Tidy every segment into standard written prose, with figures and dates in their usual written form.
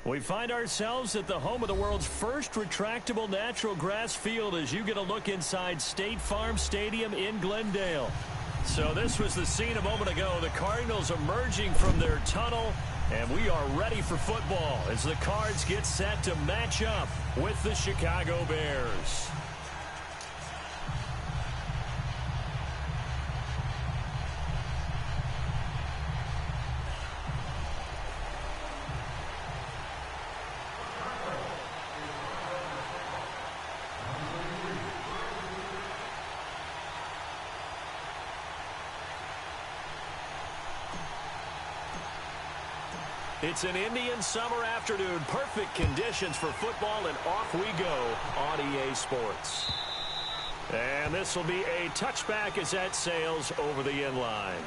We find ourselves at the home of the world's first retractable natural grass field as you get a look inside State Farm Stadium in Glendale. So this was the scene a moment ago. The Cardinals emerging from their tunnel, and we are ready for football as the Cards get set to match up with the Chicago Bears. It's an Indian summer afternoon. Perfect conditions for football, and off we go on EA Sports. And this will be a touchback as that sails over the inline.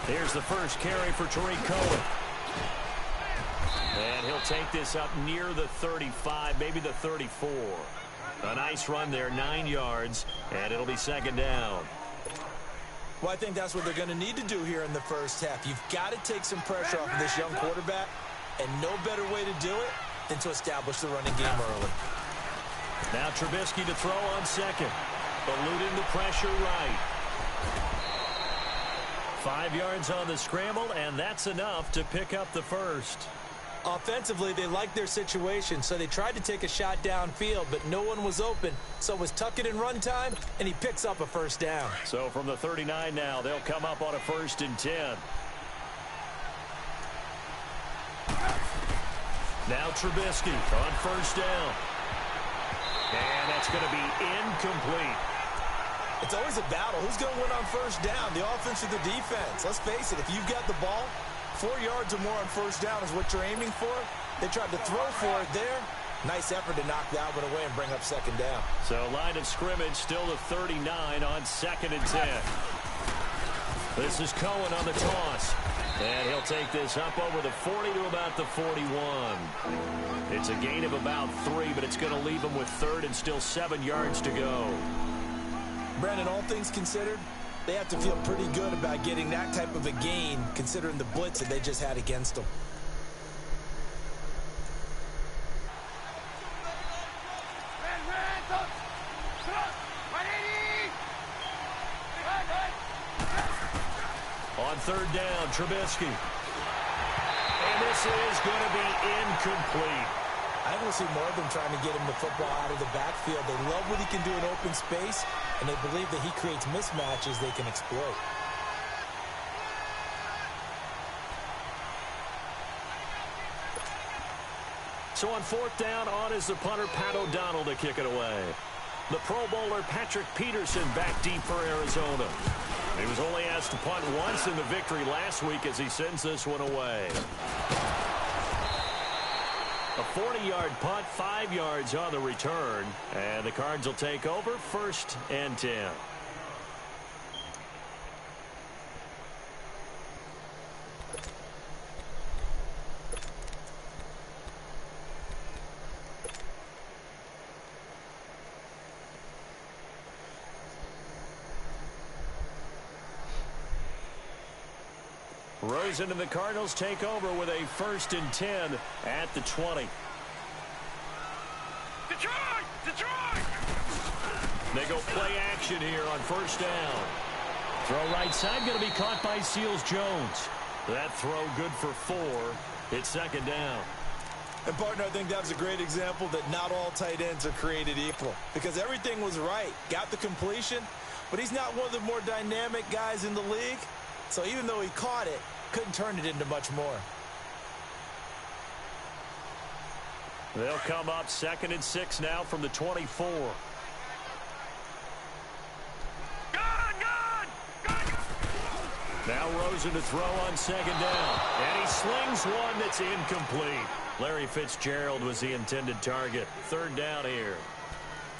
Here's the first carry for Tariq Cohen. And he'll take this up near the 35, maybe the 34. A nice run there, 9 yards, and it'll be second down. Well, I think that's what they're going to need to do here in the first half. You've got to take some pressure off of this young quarterback, and no better way to do it than to establish the running game early. Now Trubisky to throw on second. Eluding the pressure right. 5 yards on the scramble, and that's enough to pick up the first. Offensively, they liked their situation, so they tried to take a shot downfield, but no one was open. So it was tuck it in run time, and he picks up a first down. So from the 39 now, they'll come up on a 1st and 10. Now Trubisky on first down. And that's going to be incomplete. It's always a battle. Who's going to win on first down, the offense or the defense? Let's face it, if you've got the ball, 4 yards or more on first down is what you're aiming for. They tried to throw for it there. Nice effort to knock that one away and bring up second down. So line of scrimmage still the 39 on 2nd and 10. This is Cohen on the toss. And he'll take this up over the 40 to about the 41. It's a gain of about 3, but it's going to leave him with 3rd and still 7 yards to go. Brandon, all things considered, they have to feel pretty good about getting that type of a gain, considering the blitz that they just had against them. On 3rd down, Trubisky. And this is going to be incomplete. I want to see more of them trying to get him the football out of the backfield. They love what he can do in open space, and they believe that he creates mismatches they can exploit. So on 4th down, on is the punter, Pat O'Donnell, to kick it away. The Pro Bowler, Patrick Peterson, back deep for Arizona. He was only asked to punt once in the victory last week as he sends this one away. A 40-yard punt, 5 yards on the return. And the Cards will take over 1st and 10. Rosen and the Cardinals take over with a 1st and 10 at the 20. Detroit! Detroit! They go play action here on 1st down. Throw right side, going to be caught by Seals-Jones. That throw good for 4. It's 2nd down. And, partner, I think that was a great example that not all tight ends are created equal, because everything was right. Got the completion, but he's not one of the more dynamic guys in the league. So even though he caught it, couldn't turn it into much more. They'll come up 2nd and 6 now from the 24. Now Rosen to throw on second down. And he slings one that's incomplete. Larry Fitzgerald was the intended target. Third down here.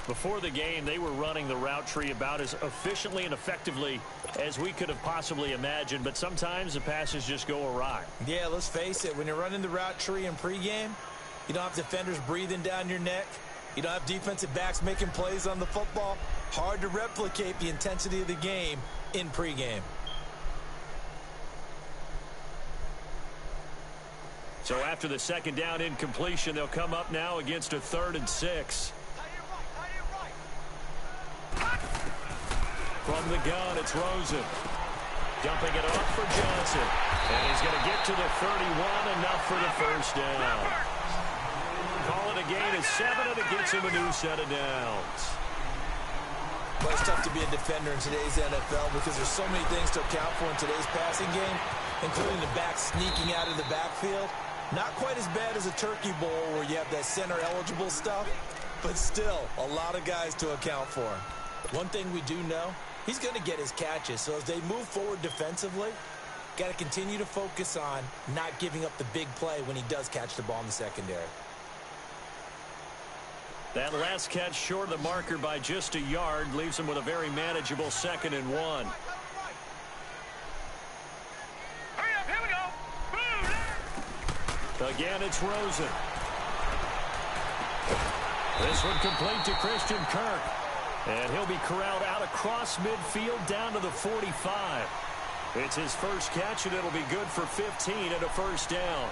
Before the game, they were running the route tree about as efficiently and effectively as we could have possibly imagined, but sometimes the passes just go awry. Yeah, let's face it. When you're running the route tree in pregame, you don't have defenders breathing down your neck. You don't have defensive backs making plays on the football. Hard to replicate the intensity of the game in pregame. So after the second down incompletion, they'll come up now against a 3rd and 6. From the gun, it's Rosen. Dumping it off for Johnson. And he's going to get to the 31, enough for the first down. Call it a gain of 7, and it gets him a new set of downs. Well, it's tough to be a defender in today's NFL because there's so many things to account for in today's passing game, including the back sneaking out of the backfield. Not quite as bad as a turkey bowl where you have that center-eligible stuff, but still a lot of guys to account for. One thing we do know, he's going to get his catches, so as they move forward defensively, got to continue to focus on not giving up the big play when he does catch the ball in the secondary. That last catch short of the marker by just a yard leaves him with a very manageable 2nd and 1. Again, it's Rosen. This one complete to Christian Kirk. And he'll be corralled out across midfield down to the 45. It's his first catch, and it'll be good for 15 and a first down.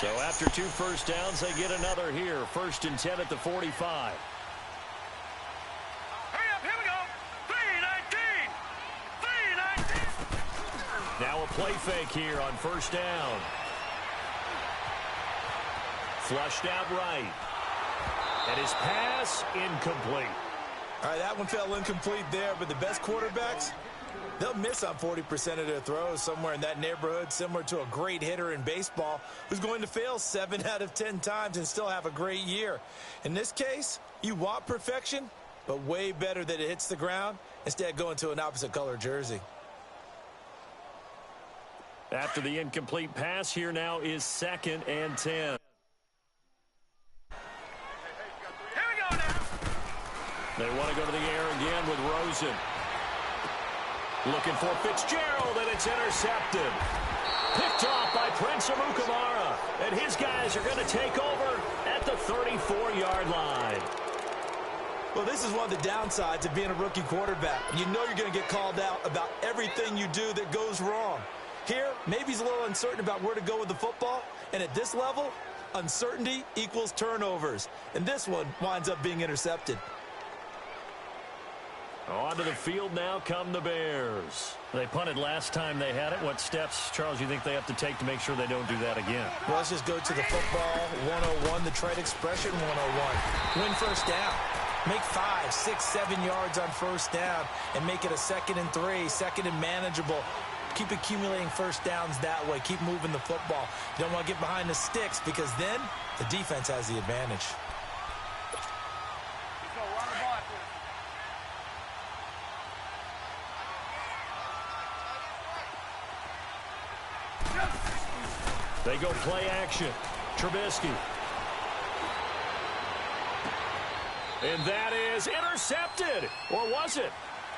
So after 2 first downs, they get another here. 1st and 10 at the 45. Hurry up, here we go. 3-19. Now a play fake here on 1st down. Flushed out right. And his pass incomplete. All right, that one fell incomplete there, but the best quarterbacks, they'll miss on 40% of their throws, somewhere in that neighborhood, similar to a great hitter in baseball who's going to fail 7 out of 10 times and still have a great year. In this case, you want perfection, but way better that it hits the ground instead of going to an opposite color jersey. After the incomplete pass, here now is 2nd and 10. Here we go now. They want to go to the air again with Rosen. Looking for Fitzgerald, and it's intercepted. Picked off by Prince Amukamara. And his guys are going to take over at the 34-yard line. Well, this is one of the downsides of being a rookie quarterback. You know you're going to get called out about everything you do that goes wrong. Here, maybe he's a little uncertain about where to go with the football. And at this level, uncertainty equals turnovers. And this one winds up being intercepted. Onto the field now come the Bears. They punted last time they had it. What steps, Charles, you think they have to take to make sure they don't do that again? Well, let's just go to the football 101, the trade expression 101. Win first down. Make 5, 6, 7 yards on first down and make it a 2nd and 3, 2nd and manageable. Keep accumulating first downs that way. Keep moving the football. You don't want to get behind the sticks because then the defense has the advantage. They go play action. Trubisky. And that is intercepted. Or was it?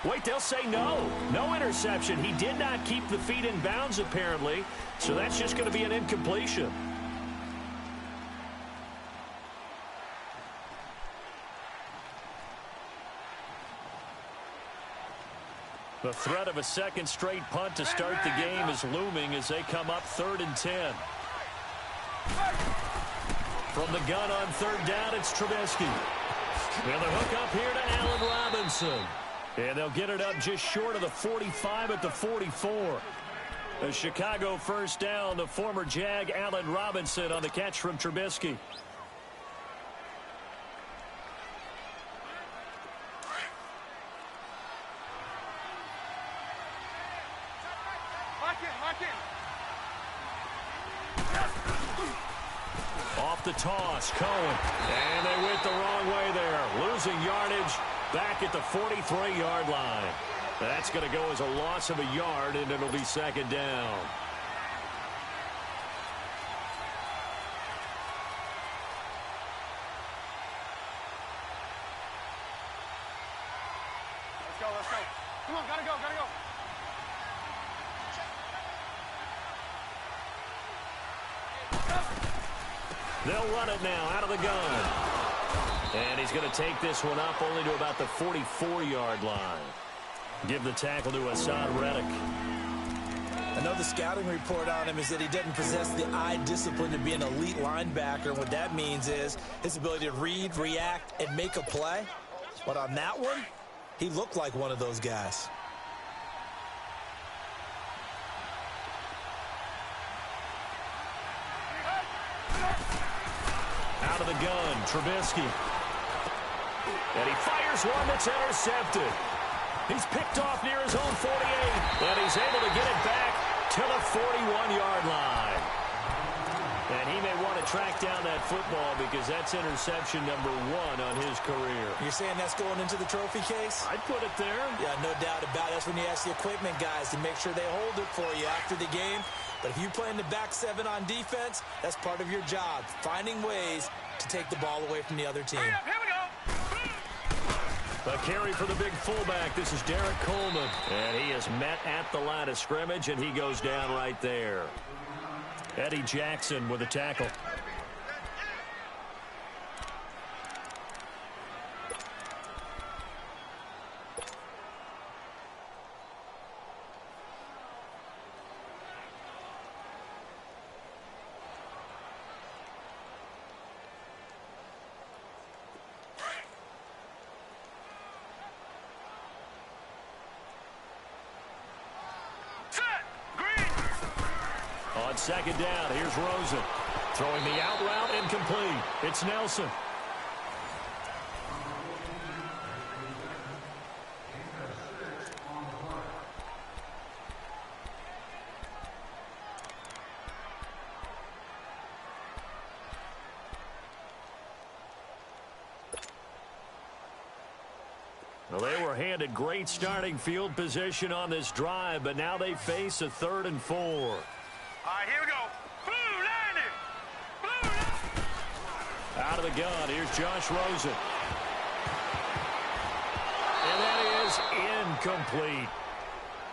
Wait, they'll say no. No interception. He did not keep the feet in bounds, apparently. So that's just going to be an incompletion. The threat of a second straight punt to start the game is looming as they come up 3rd and 10. From the gun on 3rd down, it's Trubisky. And the hook up here to Allen Robinson. And they'll get it up just short of the 45 at the 44. A Chicago first down, the former Jag Allen Robinson on the catch from Trubisky. Off the toss, Cohen. And they went the wrong way there. Losing yardage back at the 43-yard line. That's going to go as a loss of a yard, and it'll be second down. Let's go, let's go. Come on, gotta go, gotta go. They'll run it now out of the gun. And he's going to take this one up only to about the 44-yard line. Give the tackle to Assad Reddick. I know the scouting report on him is that he doesn't possess the eye discipline to be an elite linebacker. What that means is his ability to read, react, and make a play. But on that one, he looked like one of those guys. Out of the gun, Trubisky. And he fires one that's intercepted. He's picked off near his own 48, and he's able to get it back to the 41-yard line. And he may want to track down that football because that's interception number 1 on his career. You're saying that's going into the trophy case? I'd put it there. Yeah, no doubt about it. That's when you ask the equipment guys to make sure they hold it for you after the game. But if you play in the back 7 on defense, that's part of your job, finding ways to take the ball away from the other team. Hurry up, here we go. A carry for the big fullback. This is Derek Coleman. And he is met at the line of scrimmage, and he goes down right there. Eddie Jackson with a tackle. On second down, here's Rosen. Throwing the out route, incomplete. It's Nelson. Well, they were handed great starting field position on this drive, but now they face a 3rd and 4. All right, here we go. Blue landing. Blue. Out of the gun, here's Josh Rosen. And that is incomplete.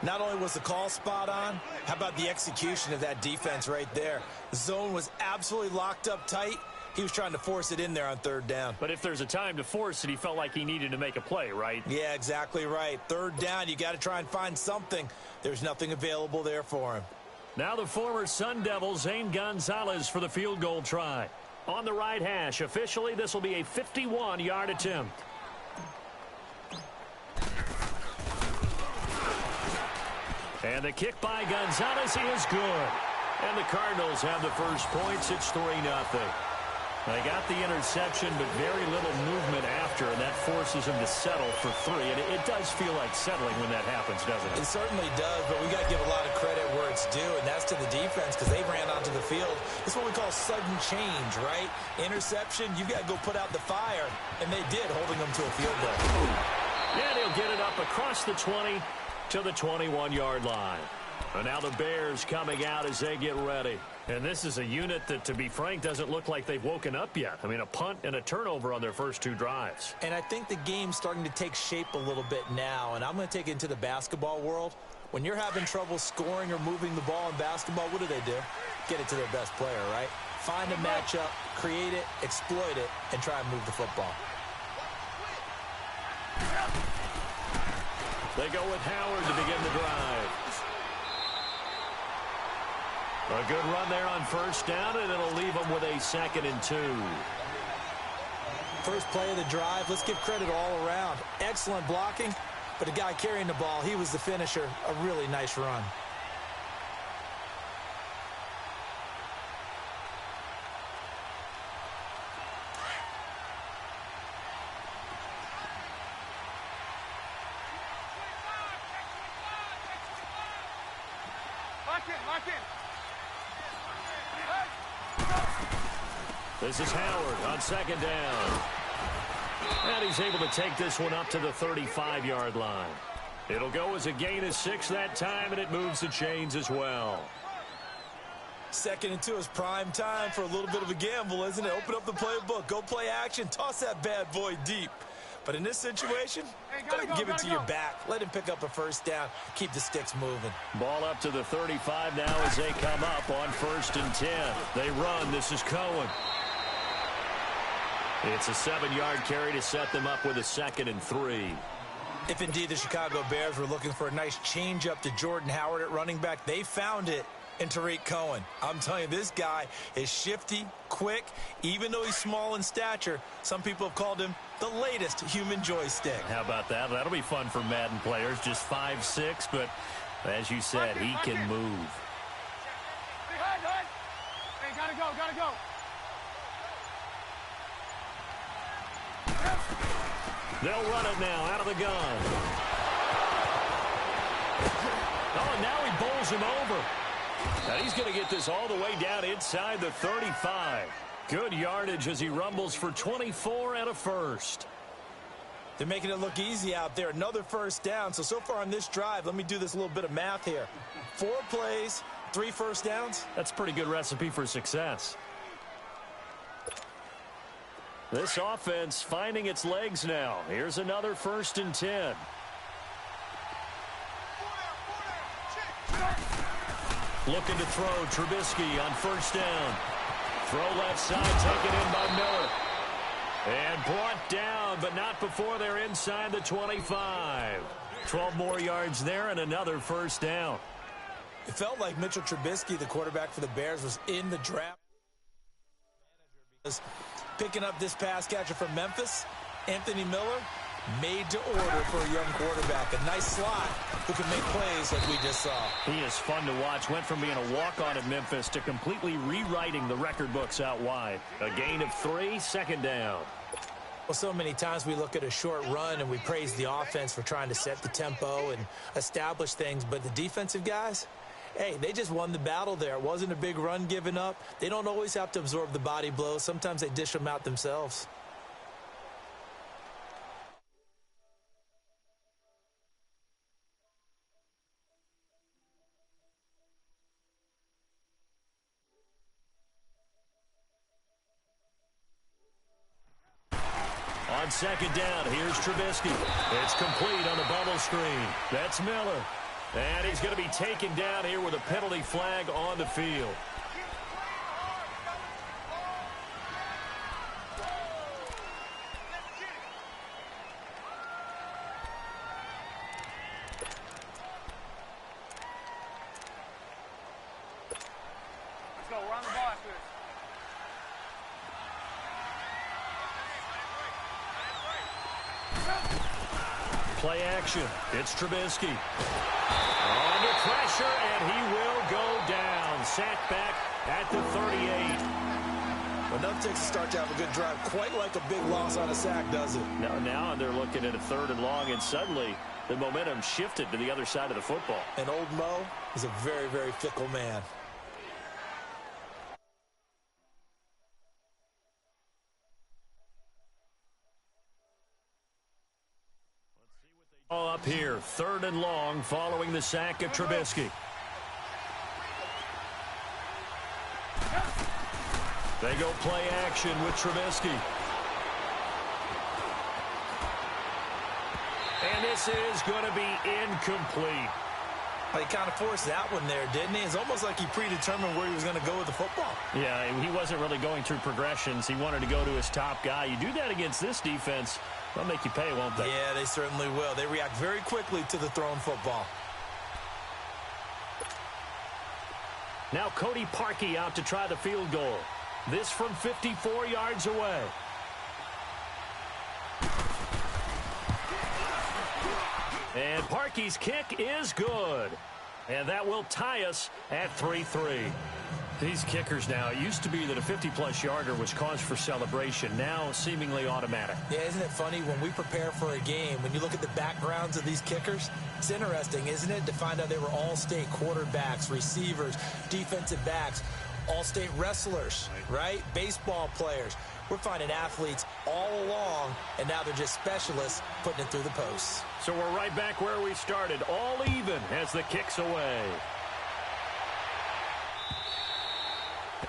Not only was the call spot on, how about the execution of that defense right there? The zone was absolutely locked up tight. He was trying to force it in there on 3rd down. But if there's a time to force it, he felt like he needed to make a play, right? Yeah, exactly right. 3rd down, you got to try and find something. There's nothing available there for him. Now the former Sun Devil, Zane Gonzalez, for the field goal try. On the right hash, officially, this will be a 51-yard attempt. And the kick by Gonzalez, he is good. And the Cardinals have the first points. It's 3-0. They got the interception, but very little movement after, and that forces him to settle for 3. And it does feel like settling when that happens, doesn't it? It certainly does, but we got to give a lot of credit where it's due, and that's to the defense because they ran onto the field. It's what we call sudden change, right? Interception, you've got to go put out the fire, and they did, holding them to a field goal. And he'll get it up across the 20 to the 21-yard line. And now the Bears coming out as they get ready. And this is a unit that, to be frank, doesn't look like they've woken up yet. I mean, a punt and a turnover on their first 2 drives. And I think the game's starting to take shape a little bit now, and I'm going to take it into the basketball world. When you're having trouble scoring or moving the ball in basketball, what do? Get it to their best player, right? Find a matchup, create it, exploit it, and try and move the football. They go with Howard to begin the drive. A good run there on first down, and it'll leave them with a 2nd and 2. First play of the drive, let's give credit all around. Excellent blocking, but the guy carrying the ball, he was the finisher. A really nice run. Lock in, lock in. This is Howard on second down. And he's able to take this one up to the 35-yard line. It'll go as a gain of 6 that time, and it moves the chains as well. 2nd and 2 is prime time for a little bit of a gamble, isn't it? Open up the playbook, go play action, toss that bad boy deep. But in this situation, go ahead and give it to your back. Let him pick up a first down. Keep the sticks moving. Ball up to the 35 now as they come up on 1st and 10. They run. This is Cohen. It's a 7-yard carry to set them up with a 2nd and 3. If indeed the Chicago Bears were looking for a nice change-up to Jordan Howard at running back, they found it in Tariq Cohen. I'm telling you, this guy is shifty, quick. Even though he's small in stature, some people have called him the latest human joystick. How about that? That'll be fun for Madden players. Just 5'6", but as you said, he can move. Hey, gotta go. They'll run it now out of the gun. Oh, and now he bowls him over. And he's going to get this all the way down inside the 35. Good yardage as he rumbles for 24 and a first. They're making it look easy out there. Another first down. So far on this drive, let me do this little bit of math here. 4 plays, 3 first downs. That's a pretty good recipe for success. This offense finding its legs now. Here's another 1st and 10. Looking to throw. Trubisky on 1st down. Throw left side, taken in by Miller. And brought down, but not before they're inside the 25. 12 more yards there and another 1st down. It felt like Mitchell Trubisky, the quarterback for the Bears, was in the draft. Picking up this pass catcher from Memphis, Anthony Miller, made to order for a young quarterback. A nice slot who can make plays like we just saw. He is fun to watch. Went from being a walk-on at Memphis to completely rewriting the record books out wide. A gain of 3, 2nd down. Well, so many times we look at a short run and we praise the offense for trying to set the tempo and establish things, but the defensive guys, hey, they just won the battle there. It wasn't a big run given up. They don't always have to absorb the body blows. Sometimes they dish them out themselves. On 2nd down, here's Trubisky. It's complete on the bubble screen. That's Miller. And he's going to be taken down here with a penalty flag on the field. Let's go. We're on the ball after this. Play action. It's Trubisky. Under pressure, and he will go down. Sacked back at the 38. Enough takes to start to have a good drive. Quite like a big loss on a sack, does it? Now they're looking at a 3rd and long, and suddenly the momentum shifted to the other side of the football. And old Mo is a very, very fickle man. Up here, 3rd and long following the sack of Trubisky. They go play action with Trubisky. And this is going to be incomplete. He kind of forced that one there, didn't he? It's almost like he predetermined where he was going to go with the football. Yeah, he wasn't really going through progressions. He wanted to go to his top guy. You do that against this defense, they'll make you pay, won't they? Yeah, they certainly will. They react very quickly to the thrown football. Now Cody Parkey out to try the field goal. This from 54 yards away. And Parkey's kick is good. And that will tie us at 3-3. These kickers now, it used to be that a 50-plus yarder was cause for celebration. Now seemingly automatic. Yeah, isn't it funny when we prepare for a game, when you look at the backgrounds of these kickers, it's interesting, isn't it, to find out they were all-state quarterbacks, receivers, defensive backs. all-state wrestlers, right? Baseball players. We're finding athletes all along, and now they're just specialists putting it through the posts. So we're right back where we started, all even as the kick's away.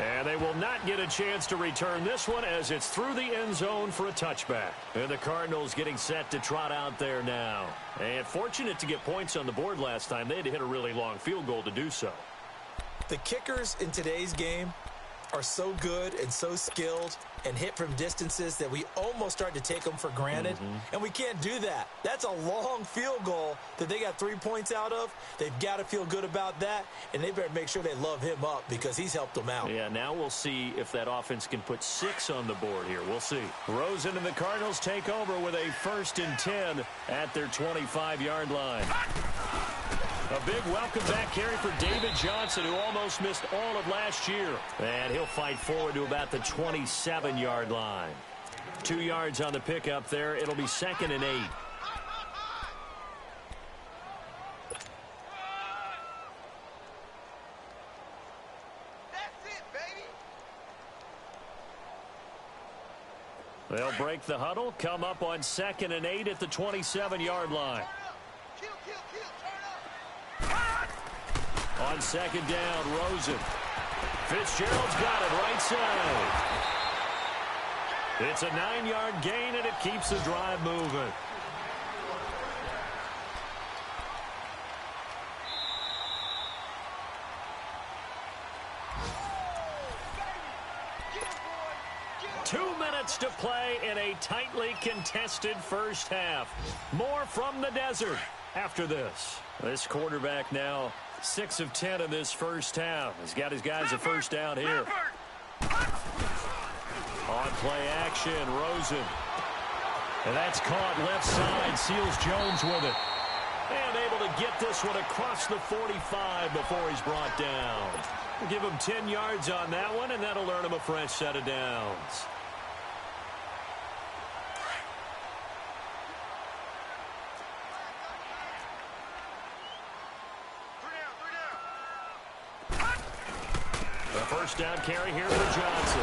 And they will not get a chance to return this one as it's through the end zone for a touchback. And the Cardinals getting set to trot out there now. And fortunate to get points on the board last time. They had to hit a really long field goal to do so. The kickers in today's game are so good and so skilled and hit from distances that we almost start to take them for granted. And we can't do that. That's a long field goal that they got 3 points out of. They've got to feel good about that, and they better make sure they love him up because he's helped them out. Yeah, now we'll see if that offense can put 6 on the board here. We'll see. Rosen and the Cardinals take over with a 1st and 10 at their 25-yard line. A big welcome back carry for David Johnson, who almost missed all of last year. And he'll fight forward to about the 27-yard line. 2 yards on the pickup there. It'll be 2nd and 8. That's it, baby. They'll break the huddle, come up on 2nd and 8 at the 27-yard line. Kill, turn On 2nd down, Rosen. Fitzgerald's got it right side. It's a 9-yard gain, and it keeps the drive moving. up. 2 minutes to play in a tightly contested first half. More from the desert after this. This quarterback now 6 of 10 in this first half. He's got his guys a first down here. On play action, Rosen. And that's caught left side. Seals Jones with it. And able to get this one across the 45 before he's brought down. We'll give him 10 yards on that one, and that'll earn him a fresh set of downs. The first down carry here for Johnson.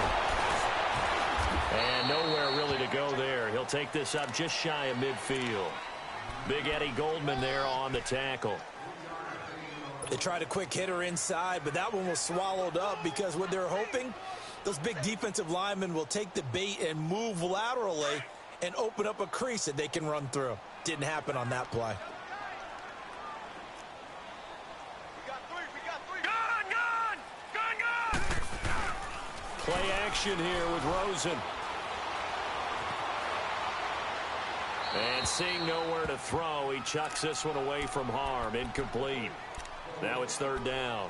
And nowhere really to go there. He'll take this up just shy of midfield. Big Eddie Goldman there on the tackle. They tried a quick hitter inside, but that one was swallowed up because what they're hoping, those big defensive linemen will take the bait and move laterally and open up a crease that they can run through. Didn't happen on that play. Play action here with Rosen. And seeing nowhere to throw, he chucks this one away from harm. Incomplete. Now it's 3rd down.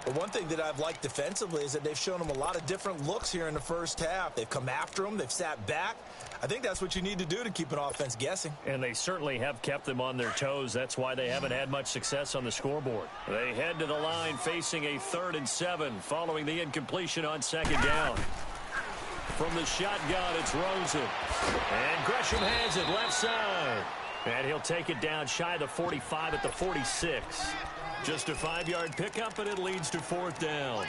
But one thing that I've liked defensively is that they've shown them a lot of different looks here in the first half. They've come after them. They've sat back. I think that's what you need to do to keep an offense guessing. And they certainly have kept them on their toes. That's why they haven't had much success on the scoreboard. They head to the line facing a 3rd and 7 following the incompletion on 2nd down. From the shotgun, it's Rosen. And Gresham has it left side. And he'll take it down shy of the 45 at the 46. Just a 5-yard pickup, and it leads to 4th down.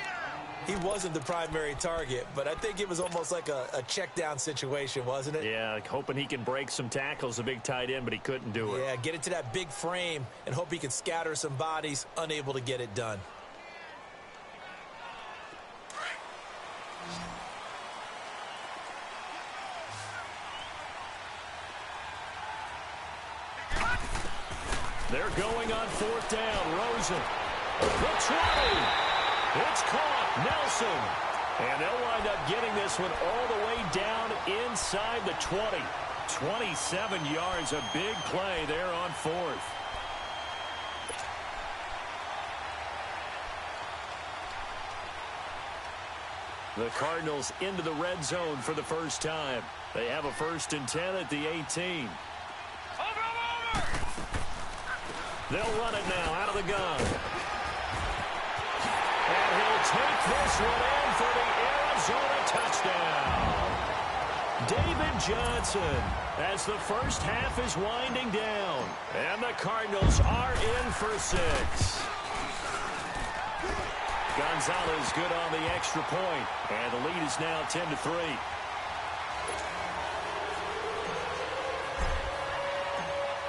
He wasn't the primary target, but I think it was almost like a check down situation, wasn't it? Yeah, like hoping he can break some tackles, a big tight end, but he couldn't do it. Yeah, get it to that big frame and hope he can scatter some bodies, unable to get it done. They're going on 4th down. Rosen. The try. It's caught. Nelson. And they'll wind up getting this one all the way down inside the 20. 27 yards. A big play there on 4th. The Cardinals into the red zone for the first time. They have a 1st and 10 at the 18. They'll run it now out of the gun. And he'll take this one in for the Arizona touchdown. David Johnson as the first half is winding down. And the Cardinals are in for 6. Gonzalez good on the extra point, and the lead is now 10-3.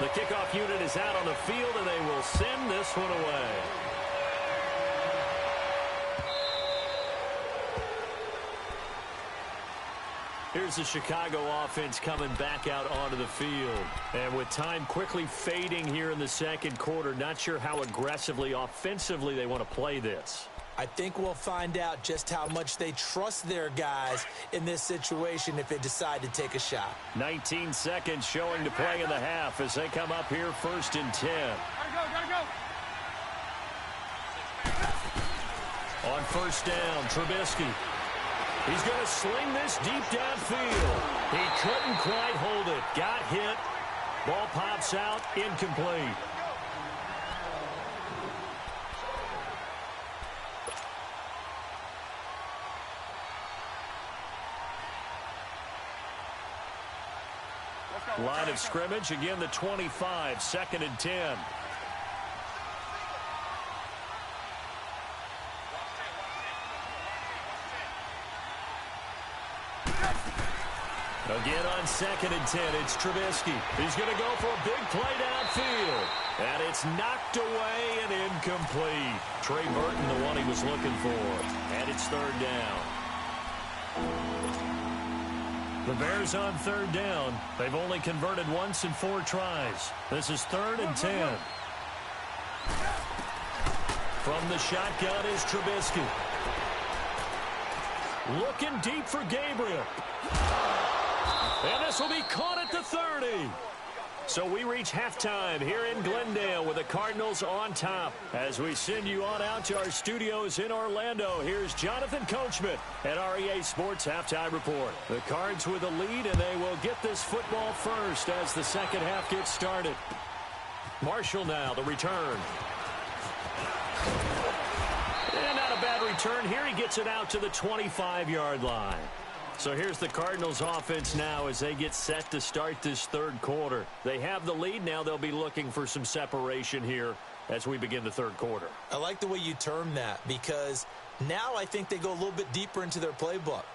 The kickoff unit is out on the field, and they will send this one away. Here's the Chicago offense coming back out onto the field. And with time quickly fading here in the second quarter, not sure how aggressively, offensively they want to play this. I think we'll find out just how much they trust their guys in this situation if they decide to take a shot. 19 seconds showing to play in the half as they come up here 1st and 10. Gotta go. On 1st down, Trubisky. He's going to sling this deep downfield. He couldn't quite hold it. Got hit. Ball pops out. Incomplete. Line of scrimmage, again the 25, 2nd and 10. Again on 2nd and 10, it's Trubisky. He's going to go for a big play downfield. And it's knocked away and incomplete. Trey Burton, the one he was looking for. And it's 3rd down. The Bears on 3rd down. They've only converted once in 4 tries. This is 3rd and 10. From the shotgun is Trubisky. Looking deep for Gabriel. And this will be caught at the 30. So we reach halftime here in Glendale with the Cardinals on top. As we send you on out to our studios in Orlando, here's Jonathan Coachman at REA Sports Halftime Report. The Cards with the lead, and they will get this football first as the second half gets started. Marshall now, the return. And not a bad return here. He gets it out to the 25-yard line. So here's the Cardinals offense now as they get set to start this 3rd quarter. They have the lead. Now they'll be looking for some separation here as we begin the 3rd quarter. I like the way you term that because now I think they go a little bit deeper into their playbook.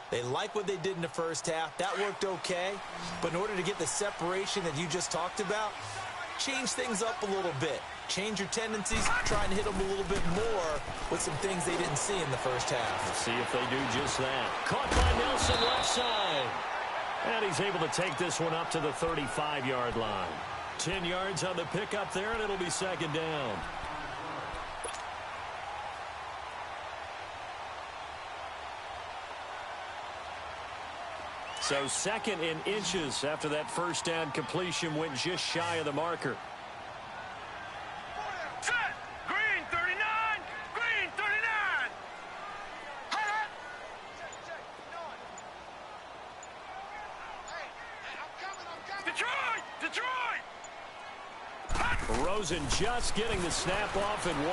They like what they did in the first half. That worked okay. But in order to get the separation that you just talked about, change things up a little bit. Change your tendencies, try and hit them a little bit more with some things they didn't see in the first half. Let's see if they do just that. Caught by Nelson left side. And he's able to take this one up to the 35-yard line. 10 yards on the pickup there, and it'll be 2nd down. So 2nd in inches after that first down completion went just shy of the marker. Set. Green 39. Green 39. Hot. Hey, I'm coming. Detroit. Rosen just getting the snap off and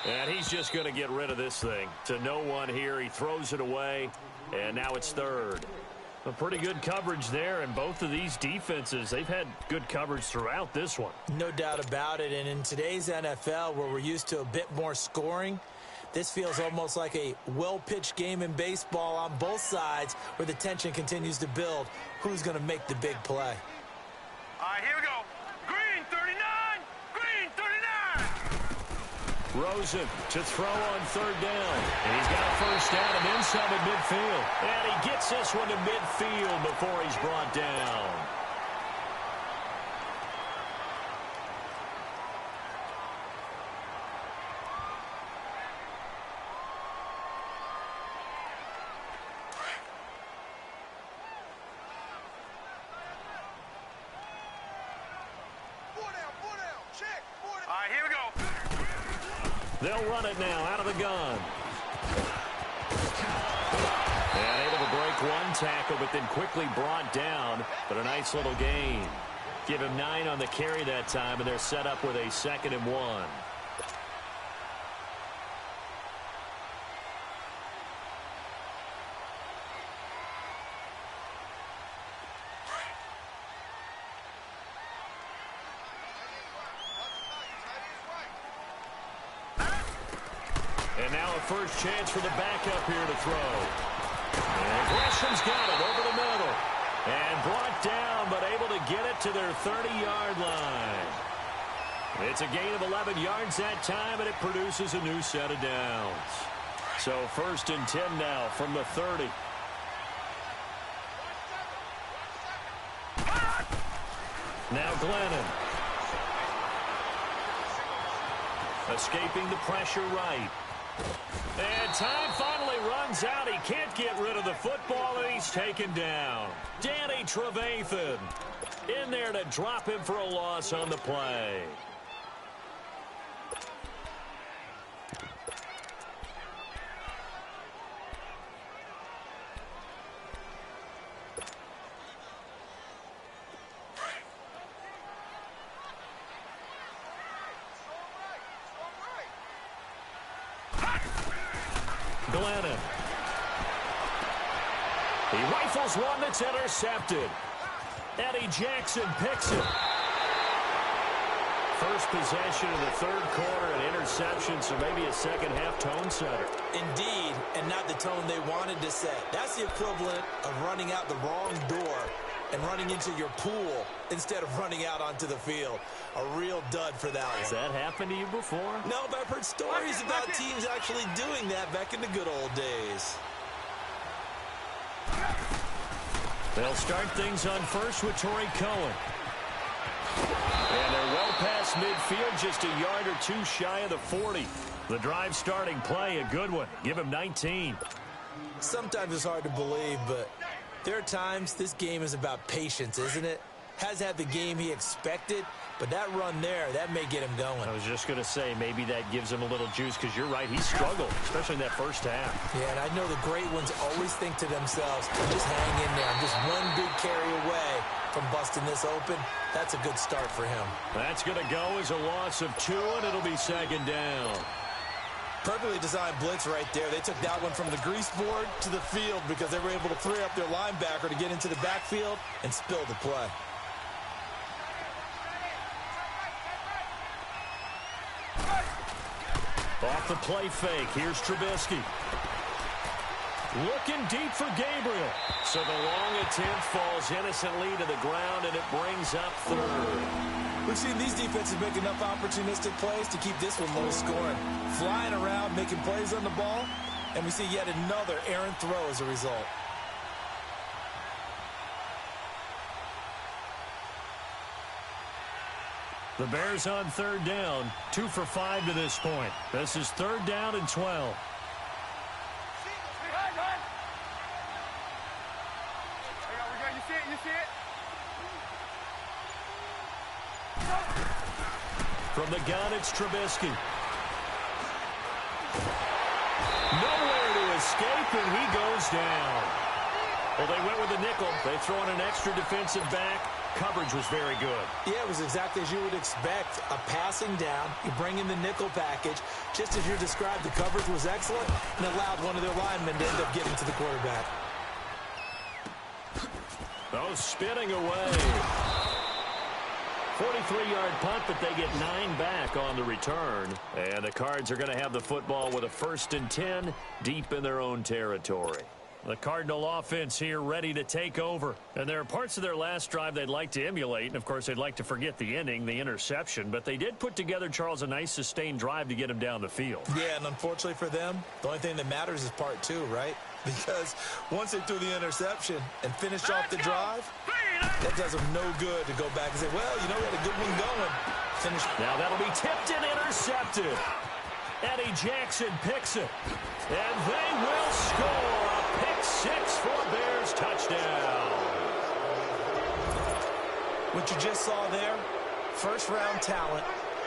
1. And he's just going to get rid of this thing. To no one here. He throws it away, and now it's 3rd. A pretty good coverage there, and both of these defenses, they've had good coverage throughout this one. No doubt about it, and in today's NFL, where we're used to a bit more scoring, this feels almost like a well-pitched game in baseball on both sides where the tension continues to build. Who's going to make the big play? All right, here we go. Green 39. Green 39. Rosen to throw on 3rd down. And he's got a first down and then some at midfield. And he gets this one to midfield before he's brought down. Four down. Check. All right, here we go. They'll run it now out of the gun. And able to break one tackle, but then quickly brought down. But a nice little gain. Give him 9 on the carry that time, and they're set up with a 2nd and 1. And now a first chance for the backup here to throw. And Gresham's got it over the middle. And brought down, but able to get it to their 30-yard line. It's a gain of 11 yards that time, and it produces a new set of downs. So 1st and 10 now from the 30. Now Glennon. Escaping the pressure right. And time finally runs out. He can't get rid of the football, and he's taken down. Danny Trevathan in there to drop him for a loss on the play. Glennon. He rifles one that's intercepted. Eddie Jackson picks it. First possession of the 3rd quarter, an interception, so maybe a second-half tone setter. Indeed, and not the tone they wanted to set. That's the equivalent of running out the wrong door and running into your pool instead of running out onto the field. A real dud for that one. Has that happened to you before? No, but I've heard stories about teams actually doing that back in the good old days. They'll start things on first with Torrey Cohen. And they're well past midfield, just a yard or two shy of the 40. The drive starting play, a good one. Give him 19. Sometimes it's hard to believe, but there are times this game is about patience, isn't it? Has had the game he expected, but that run there, that may get him going. I was just going to say, maybe that gives him a little juice, because you're right, he struggled, especially in that first half. Yeah, and I know the great ones always think to themselves, just hang in there. I'm just one big carry away from busting this open. That's a good start for him. That's going to go as a loss of 2, and it'll be 2nd down. Perfectly designed blitz right there. They took that one from the grease board to the field because they were able to free up their linebacker to get into the backfield and spill the play. Off the play fake, here's Trubisky. Looking deep for Gabriel. So the long attempt falls innocently to the ground, and it brings up 3rd. We've seen these defenses make enough opportunistic plays to keep this one low scoring. Flying around, making plays on the ball, and we see yet another errant throw as a result. The Bears on 3rd down, 2 for 5 to this point. This is 3rd down and 12. You see it? From the gun, it's Trubisky. Nowhere to escape, and he goes down. Well, they went with a nickel. They throw in an extra defensive back. Coverage was very good. Yeah, it was exactly as you would expect. A passing down, you bring in the nickel package. Just as you described, the coverage was excellent and allowed one of their linemen to end up getting to the quarterback. Oh, spinning away. 43-yard punt, but they get 9 back on the return. And the Cards are going to have the football with a 1st and 10 deep in their own territory. The Cardinal offense here ready to take over. And there are parts of their last drive they'd like to emulate. And, of course, they'd like to forget the ending, the interception. But they did put together, Charles, a nice sustained drive to get him down the field. Yeah, and unfortunately for them, the only thing that matters is part 2, right? Because once they threw the interception and finished off the drive, that does them no good to go back and say, well, you know, we had a good one going. Finish. Now that'll be tipped and intercepted. Eddie Jackson picks it. And they will score a pick 6 for a Bears touchdown. What you just saw there, first-round talent,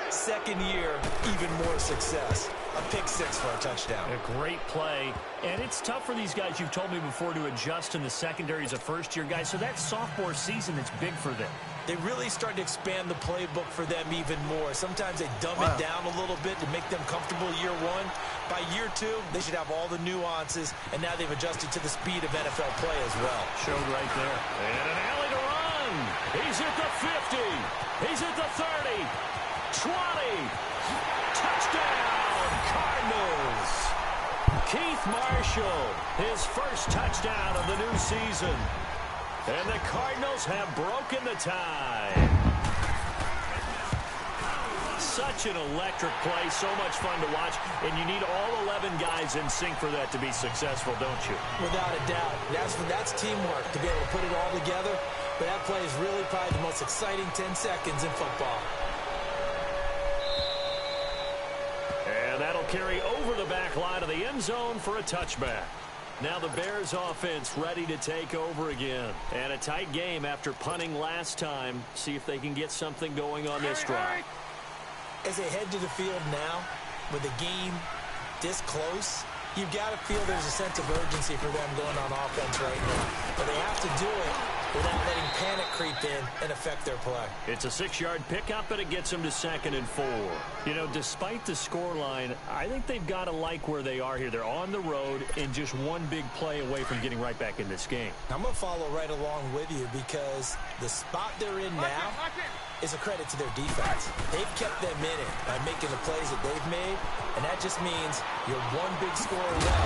second year, even more success. A pick 6 for a touchdown. A great play. And it's tough for these guys, you've told me before, to adjust in the secondary as a first-year guy. So that sophomore season, it's big for them. They really start to expand the playbook for them even more. Sometimes they dumb it down a little bit to make them comfortable year 1. By year 2, they should have all the nuances, and now they've adjusted to the speed of NFL play as well. Showed right there. And an alley to run. He's at the 50. He's at the 30. 20. Touchdown, Cardinals. Keith Marshall, his first touchdown of the new season. And the Cardinals have broken the tie. Such an electric play, so much fun to watch, and you need all 11 guys in sync for that to be successful, don't you? Without a doubt. That's teamwork to be able to put it all together. But that play is really probably the most exciting 10 seconds in football. And that'll carry over the back line of the end zone for a touchback. Now the Bears offense ready to take over again. And a tight game after punting last time. See if they can get something going on this drive. As they head to the field now, with the game this close, you've got to feel there's a sense of urgency for them going on offense right now. But they have to do it without letting panic creep in and affect their play. It's a 6-yard pickup, and it gets them to 2nd and 4. You know, despite the scoreline, I think they've got to like where they are here. They're on the road and just one big play away from getting right back in this game. I'm going to follow right along with you because the spot they're in now is a credit to their defense. They've kept them in it by making the plays that they've made, and that just means you're one big score away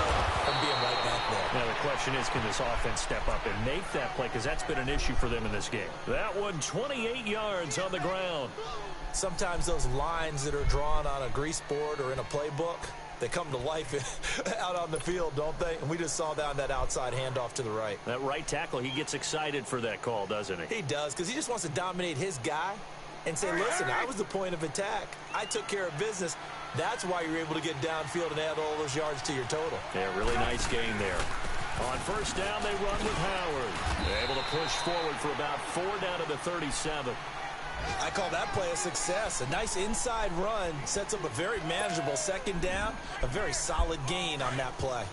from being right back there. Now the question is, can this offense step up and make that play, because that's been an issue for them in this game. That one 28 yards on the ground. Sometimes those lines that are drawn on a grease board or in a playbook, they come to life out on the field, don't they? And we just saw that on that outside handoff to the right. That right tackle, he gets excited for that call, doesn't he? He does, because he just wants to dominate his guy and say, listen, I was the point of attack. I took care of business. That's why you're able to get downfield and add all those yards to your total. Yeah, really nice gain there. On first down, they run with Howard. They're able to push forward for about 4 down to the 37. I call that play a success. A nice inside run sets up a very manageable 2nd down. A very solid gain on that play.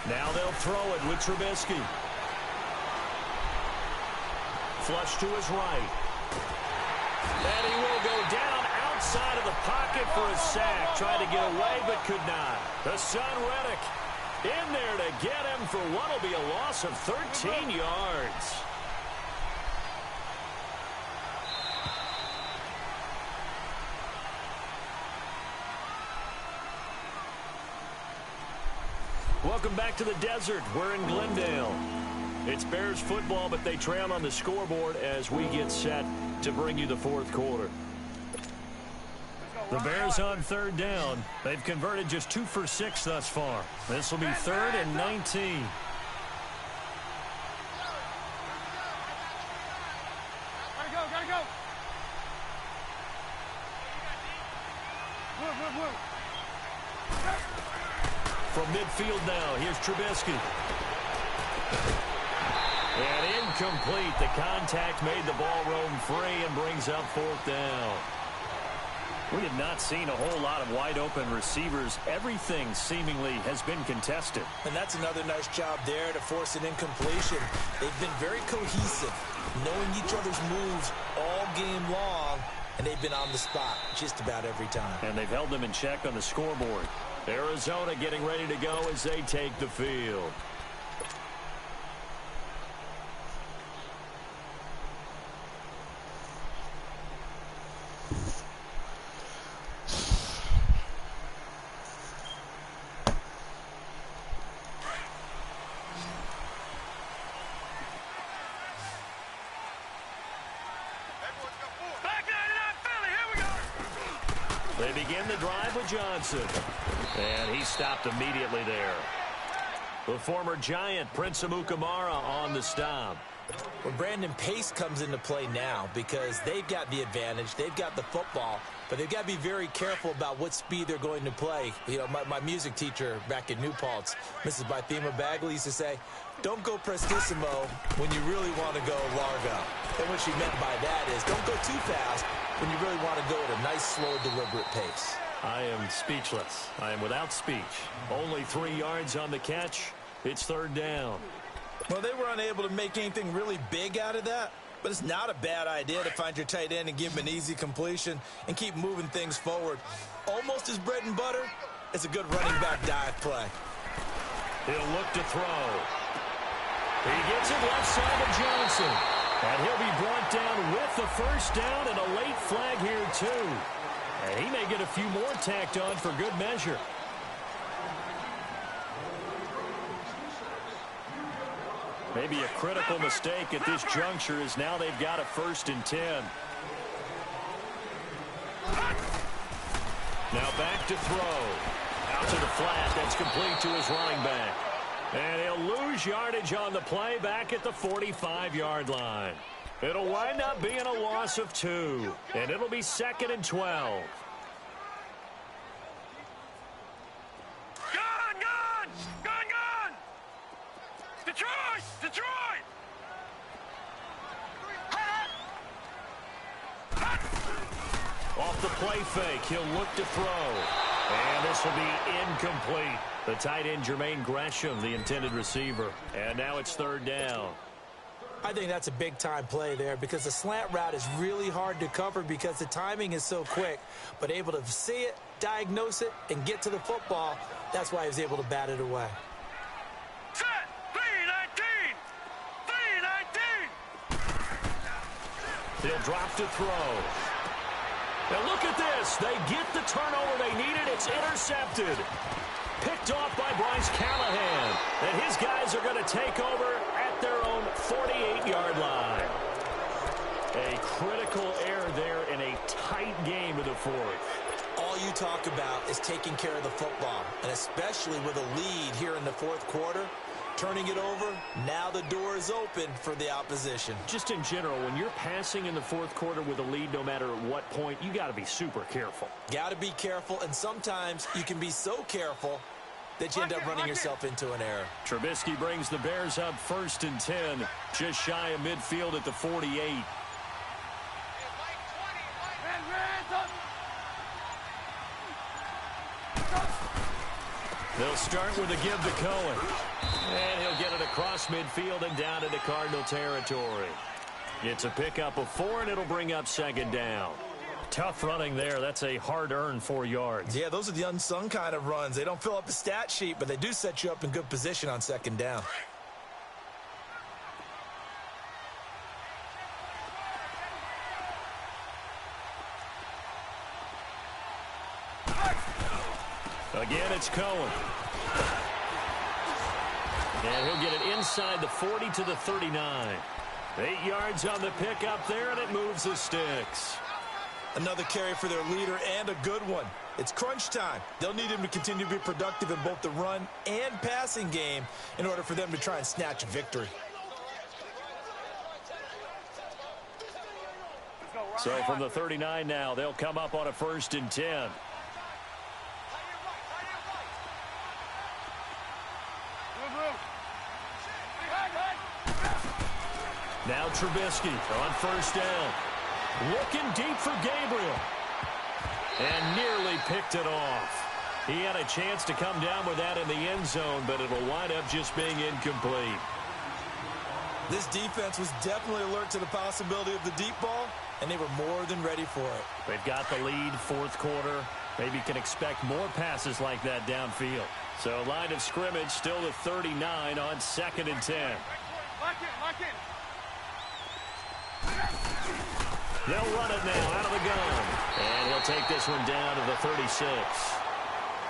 Now they'll throw it with Trubisky. Flush to his right. And he will go down outside of the pocket for a sack. Tried to get away, but could not. The son Reddick in there to get him for what will be a loss of 13 yards. Welcome back to the desert. We're in Glendale. It's Bears football, but they trail on the scoreboard as we get set to bring you the 4th quarter. The Bears on 3rd down. They've converted just 2 for 6 thus far. This will be 3rd and 19. Gotta go. Move. From midfield now, here's Trubisky. And incomplete. The contact made the ball roam free and brings up 4th down. We have not seen a whole lot of wide-open receivers. Everything seemingly has been contested. And that's another nice job there to force an incompletion. They've been very cohesive, knowing each other's moves all game long, and they've been on the spot just about every time. And they've held them in check on the scoreboard. Arizona getting ready to go as they take the field. They begin the drive with Johnson. And he stopped immediately there. The former Giant, Prince Amukamara, on the stop. Well, Brandon, pace comes into play now because they've got the advantage. They've got the football, but they've got to be very careful about what speed they're going to play. You know, my music teacher back in New Paltz, Mrs. Bythema Bagley, used to say, don't go prestissimo when you really want to go largo. And what she meant by that is don't go too fast when you really want to go at a nice, slow, deliberate pace. I am speechless. I am without speech. Only 3 yards on the catch. It's 3rd down. Well, they were unable to make anything really big out of that, but it's not a bad idea to find your tight end and give him an easy completion and keep moving things forward. Almost as bread and butter as a good running back dive play. He'll look to throw. He gets it left side to Johnson. And he'll be brought down with the first down and a late flag here, too. And he may get a few more tacked on for good measure. Maybe a critical mistake at this juncture as now they've got a 1st and 10. Now back to throw. Out to the flat. That's complete to his running back. And he'll lose yardage on the play back at the 45-yard line. It'll wind up being a loss of 2. And it'll be 2nd and 12. Gone! Detroit! Off the play fake, he'll look to throw. And this will be incomplete. The tight end, Jermaine Gresham, the intended receiver. And now it's 3rd down. I think that's a big-time play there because the slant route is really hard to cover because the timing is so quick. But able to see it, diagnose it, and get to the football, that's why he was able to bat it away. Set! 3-19! He'll drop to throw. Now look at this. They get the turnover they needed. It's intercepted. Picked off by Bryce Callahan. And his guys are going to take over at their own 48-yard line. A critical error there in a tight game in the 4th. All you talk about is taking care of the football, and especially with a lead here in the 4th quarter. Turning it over, now the door is open for the opposition. Just in general, when you're passing in the 4th quarter with a lead, no matter at what point, you got to be super careful. Got to be careful, and sometimes you can be so careful that you end up running yourself into an error. Trubisky brings the Bears up 1st and 10, just shy of midfield at the 48. They'll start with a give to Cohen. And he'll get it across midfield and down into Cardinal territory. It's a pickup of 4, and it'll bring up 2nd down. Tough running there. That's a hard-earned 4 yards. Yeah, those are the unsung kind of runs. They don't fill up the stat sheet, but they do set you up in good position on 2nd down. Again, it's Cohen. And he'll get it inside the 40 to the 39. 8 yards on the pickup there, and it moves the sticks. Another carry for their leader, and a good one. It's crunch time. They'll need him to continue to be productive in both the run and passing game in order for them to try and snatch a victory. So from the 39 now, they'll come up on a 1st and 10. Now Trubisky on 1st down. Looking deep for Gabriel. And nearly picked it off. He had a chance to come down with that in the end zone, but it'll wind up just being incomplete. This defense was definitely alert to the possibility of the deep ball, and they were more than ready for it. They've got the lead, 4th quarter. Maybe can expect more passes like that downfield. So line of scrimmage still the 39 on 2nd and 10. Lock in. They'll run it now out of the gun. And he'll take this one down to the 36.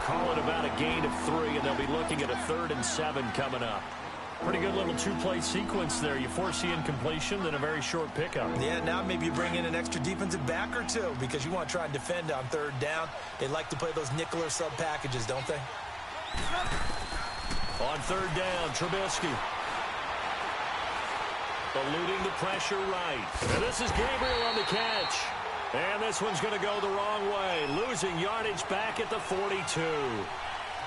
Call it about a gain of 3, and they'll be looking at a 3rd and 7 coming up. Pretty good little 2-play sequence there. You foresee incompletion, then a very short pickup. Yeah, now maybe you bring in an extra defensive back or 2 because you want to try and defend on 3rd down. They like to play those nickel or sub packages, don't they? On 3rd down, Trubisky. Eluding the pressure right. And this is Gabriel on the catch. And this one's going to go the wrong way. Losing yardage back at the 42.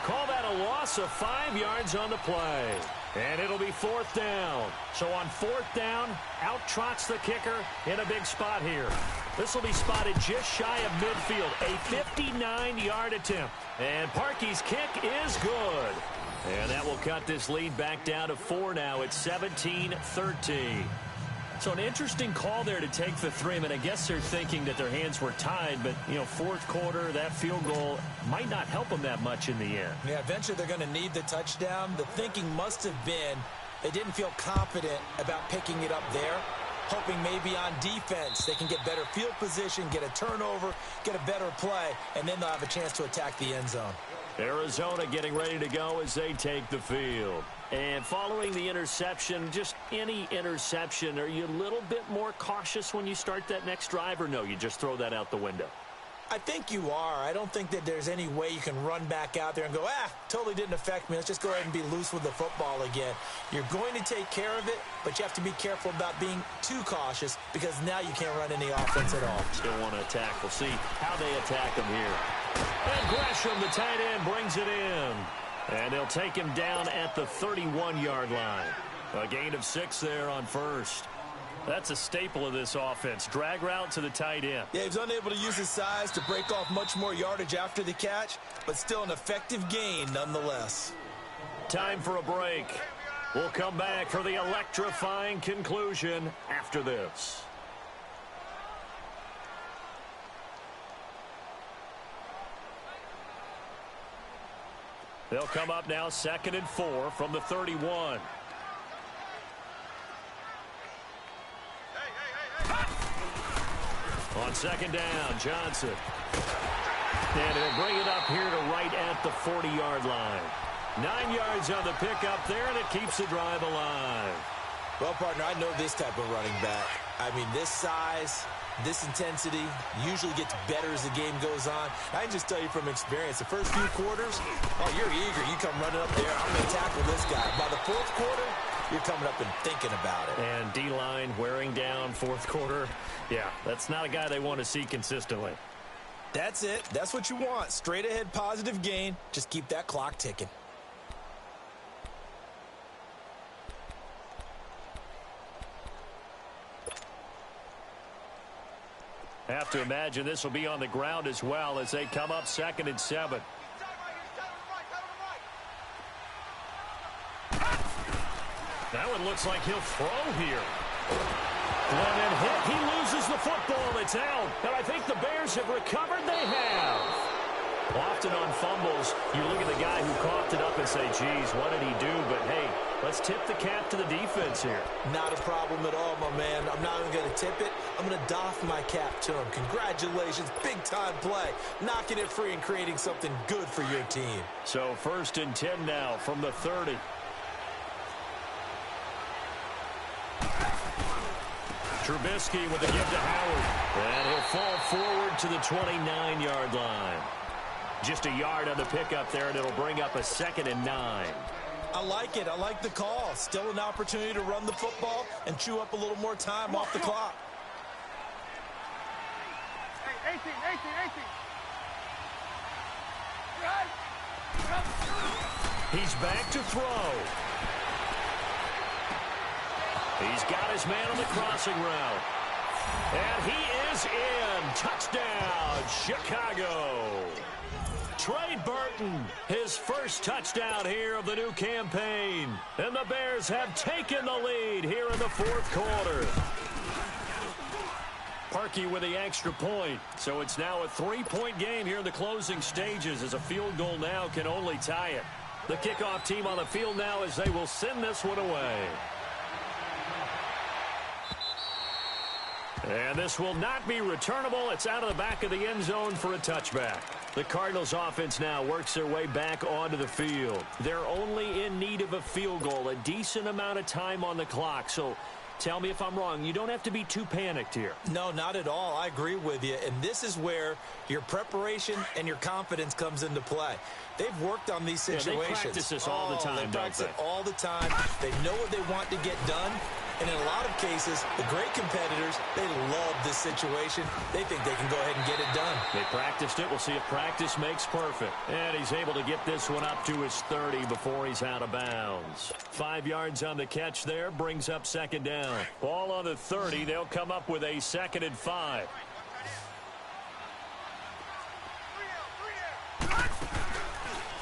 Call that a loss of 5 yards on the play. And it'll be 4th down. So on 4th down, out trots the kicker in a big spot here. This will be spotted just shy of midfield. A 59-yard attempt. And Parkey's kick is good. And that will cut this lead back down to 4 now. It's 17-13. So an interesting call there to take the 3. I mean, I guess they're thinking that their hands were tied, but, 4th quarter, that field goal might not help them that much in the end. Yeah, eventually they're going to need the touchdown. The thinking must have been They didn't feel confident about picking it up there, hoping maybe on defense they can get better field position, get a turnover, get a better play, and then they'll have a chance to attack the end zone. Arizona getting ready to go as they take the field. And following the interception, just any interception, are you a little bit more cautious when you start that next drive, or no, you just throw that out the window? I think you are. I don't think that there's any way you can run back out there and go, totally didn't affect me. Let's just go ahead and be loose with the football again. You're going to take care of it, but you have to be careful about being too cautious because now you can't run any offense at all. Still want to attack. We'll see how they attack him here. And Gresham, the tight end, brings it in. And they'll take him down at the 31-yard line. A gain of 6 there on first. That's a staple of this offense. Drag route to the tight end. Yeah, he's unable to use his size to break off much more yardage after the catch, but still an effective gain nonetheless. Time for a break. We'll come back for the electrifying conclusion after this. They'll come up now 2nd and 4 from the 31. On 2nd down, Johnson. And he'll bring it up here to right at the 40-yard line. 9 yards on the pickup there, and it keeps the drive alive. Well, partner, I know this type of running back. I mean, this size, this intensity usually gets better as the game goes on. I can just tell you from experience, the first few quarters, you're eager. You come running up there, I'm going to tackle this guy. By the 4th quarter, you're coming up and thinking about it. And D-line wearing down 4th quarter. Yeah, that's not a guy they want to see consistently. That's it. That's what you want. Straight ahead positive gain. Just keep that clock ticking. Have to imagine this will be on the ground as well as they come up 2nd and 7. That one looks like he'll throw here. Glennon hit. He loses the football. It's out. And I think the Bears have recovered. They have. Often on fumbles, you look at the guy who coughed it up and say, geez, what did he do? But, hey, let's tip the cap to the defense here. Not a problem at all, my man. I'm not even going to tip it. I'm going to doff my cap to him. Congratulations. Big-time play. Knocking it free and creating something good for your team. So 1st and 10 now from the 30. Trubisky with a give to Howard. And he'll fall forward to the 29-yard line. Just a yard on the pickup there, and it'll bring up a 2nd and 9. I like it. I like the call. Still an opportunity to run the football and chew up a little more time off the clock. Hey, 18. He's back to throw. He's got his man on the crossing route. And he is in. Touchdown, Chicago. Trey Burton, his first touchdown here of the new campaign. And the Bears have taken the lead here in the 4th quarter. Parkey with the extra point. So it's now a 3-point game here in the closing stages as a field goal now can only tie it. The kickoff team on the field now as they will send this one away. And this will not be returnable. It's out of the back of the end zone for a touchback. The Cardinals offense now works their way back onto the field. They're only in need of a field goal, a decent amount of time on the clock. So tell me if I'm wrong. You don't have to be too panicked here. No, not at all. I agree with you. And this is where your preparation and your confidence comes into play. They've worked on these situations. Yeah, they practice this all the time, They practice it all the time. They know what they want to get done. And in a lot of cases, the great competitors, they love this situation. They think they can go ahead and get it done. They practiced it. We'll see if practice makes perfect. And he's able to get this one up to his 30 before he's out of bounds. 5 yards on the catch there, brings up 2nd down. Ball on the 30. They'll come up with a 2nd and 5.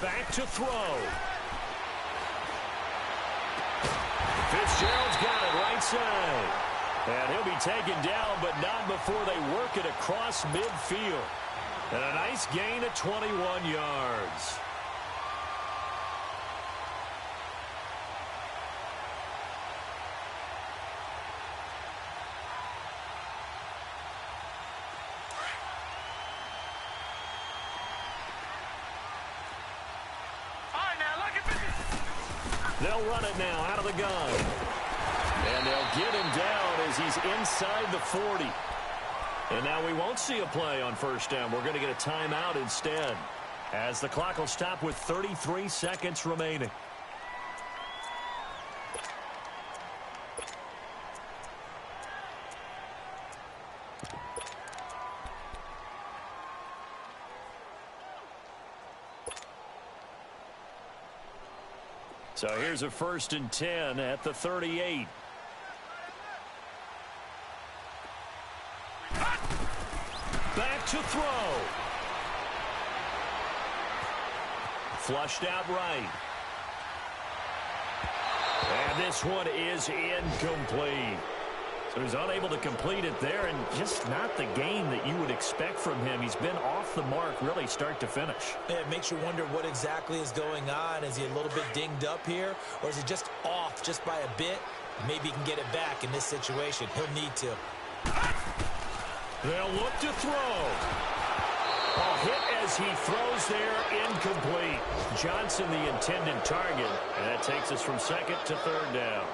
Back to throw. Fitzgerald's got it right side. And he'll be taken down, but not before they work it across midfield. And a nice gain of 21 yards. They'll run it now out of the gun. And they'll get him down as he's inside the 40. And now we won't see a play on first down. We're going to get a timeout instead, as the clock will stop with 33 seconds remaining. So here's a 1st and 10 at the 38. Back to throw. Flushed out right. And this one is incomplete. So he's unable to complete it there, and just not the game that you would expect from him. He's been off the mark really start to finish. Yeah, it makes you wonder what exactly is going on. Is he a little bit dinged up here, or is he just off just by a bit? Maybe he can get it back in this situation. He'll need to. They'll look to throw. A hit as he throws there, incomplete. Johnson the intended target, and that takes us from 2nd to 3rd down.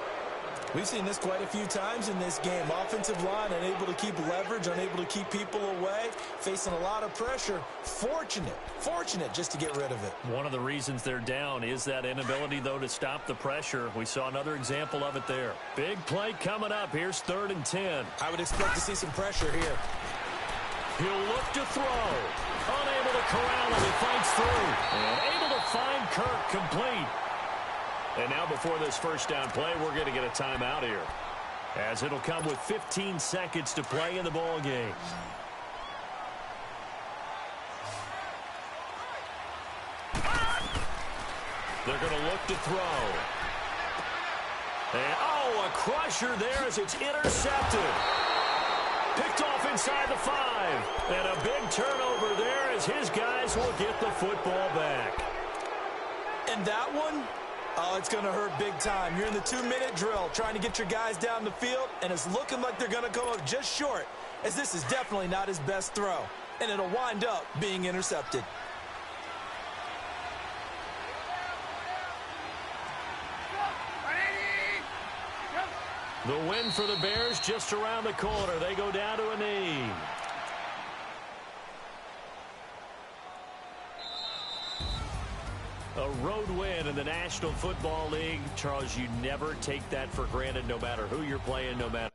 We've seen this quite a few times in this game. Offensive line unable to keep leverage, unable to keep people away, facing a lot of pressure. Fortunate just to get rid of it. One of the reasons they're down is that inability, though, to stop the pressure. We saw another example of it there. Big play coming up. Here's 3rd and 10. I would expect to see some pressure here. He'll look to throw. Unable to corral him. He fights through. And able to find Kirk complete. And now before this first down play, we're going to get a timeout here, as it'll come with 15 seconds to play in the ball game. They're going to look to throw. And, oh, a crusher there as it's intercepted. Picked off inside the 5. And a big turnover there as his guys will get the football back. And that one? Oh, it's going to hurt big time. You're in the 2-minute drill trying to get your guys down the field, and it's looking like they're going to come up just short, as this is definitely not his best throw, and it'll wind up being intercepted. The win for the Bears just around the corner. They go down to a knee. A road win in the National Football League. Charles, you never take that for granted, no matter who you're playing, no matter